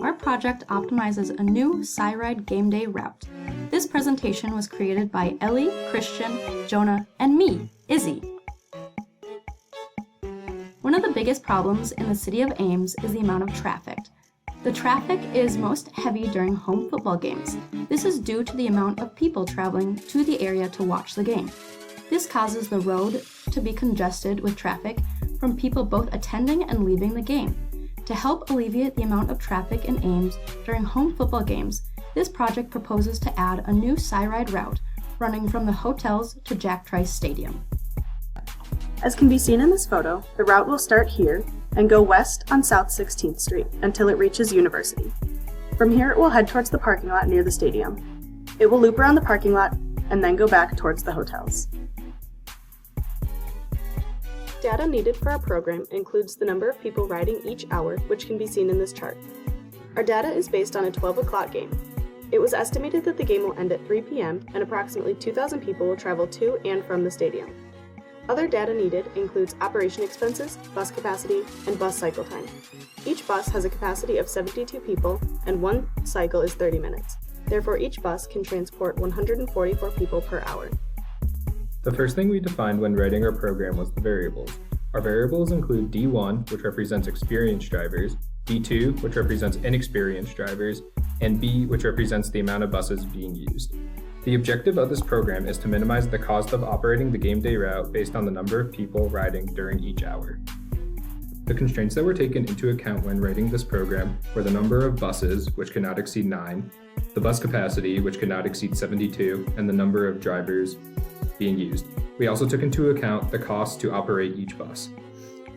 our project optimizes a new SciRide game day route. This presentation was created by Ellie, Christian, Jonah, and me, Izzy. One of the biggest problems in the city of Ames is the amount of traffic. The traffic is most heavy during home football games. This is due to the amount of people traveling to the area to watch the game. This causes the road to be congested with traffic from people both attending and leaving the game. To help alleviate the amount of traffic in Ames during home football games, this project proposes to add a new SciRide route running from the hotels to Jack Trice Stadium. As can be seen in this photo, the route will start here and go west on South 16th Street until it reaches University. From here it will head towards the parking lot near the stadium. It will loop around the parking lot and then go back towards the hotels. Data needed for our program includes the number of people riding each hour, which can be seen in this chart. Our data is based on a 12 o'clock game. It was estimated that the game will end at 3 p.m. and approximately 2,000 people will travel to and from the stadium. Other data needed includes operation expenses, bus capacity, and bus cycle time. Each bus has a capacity of 72 people, and one cycle is 30 minutes. Therefore, each bus can transport 144 people per hour. The first thing we defined when writing our program was the variables. Our variables include D1, which represents experienced drivers, D2, which represents inexperienced drivers, and B, which represents the amount of buses being used. The objective of this program is to minimize the cost of operating the game day route based on the number of people riding during each hour. The constraints that were taken into account when writing this program were the number of buses, which cannot exceed 9, the bus capacity, which could not exceed 72, and the number of drivers being used. We also took into account the cost to operate each bus.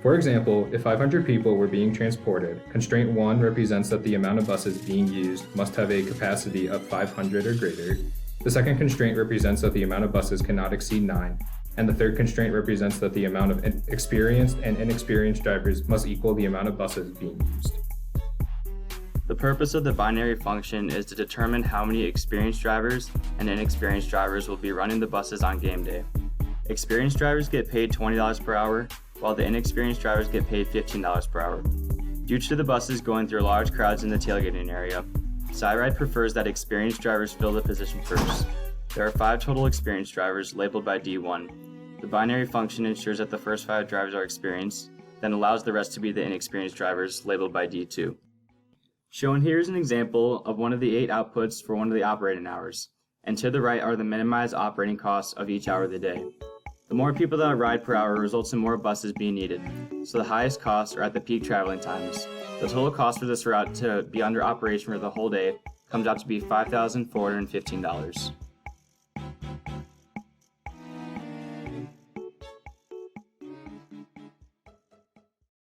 For example, if 500 people were being transported, constraint 1 represents that the amount of buses being used must have a capacity of 500 or greater. The second constraint represents that the amount of buses cannot exceed 9, and the third constraint represents that the amount of experienced and inexperienced drivers must equal the amount of buses being used. The purpose of the binary function is to determine how many experienced drivers and inexperienced drivers will be running the buses on game day. Experienced drivers get paid $20 per hour, while the inexperienced drivers get paid $15 per hour. Due to the buses going through large crowds in the tailgating area, SciRide prefers that experienced drivers fill the position first. There are 5 total experienced drivers labeled by D1. The binary function ensures that the first 5 drivers are experienced, then allows the rest to be the inexperienced drivers labeled by D2. Shown here is an example of one of the 8 outputs for one of the operating hours, and to the right are the minimized operating costs of each hour of the day. The more people that ride per hour results in more buses being needed, so the highest costs are at the peak traveling times. The total cost for this route to be under operation for the whole day comes out to be $5,415.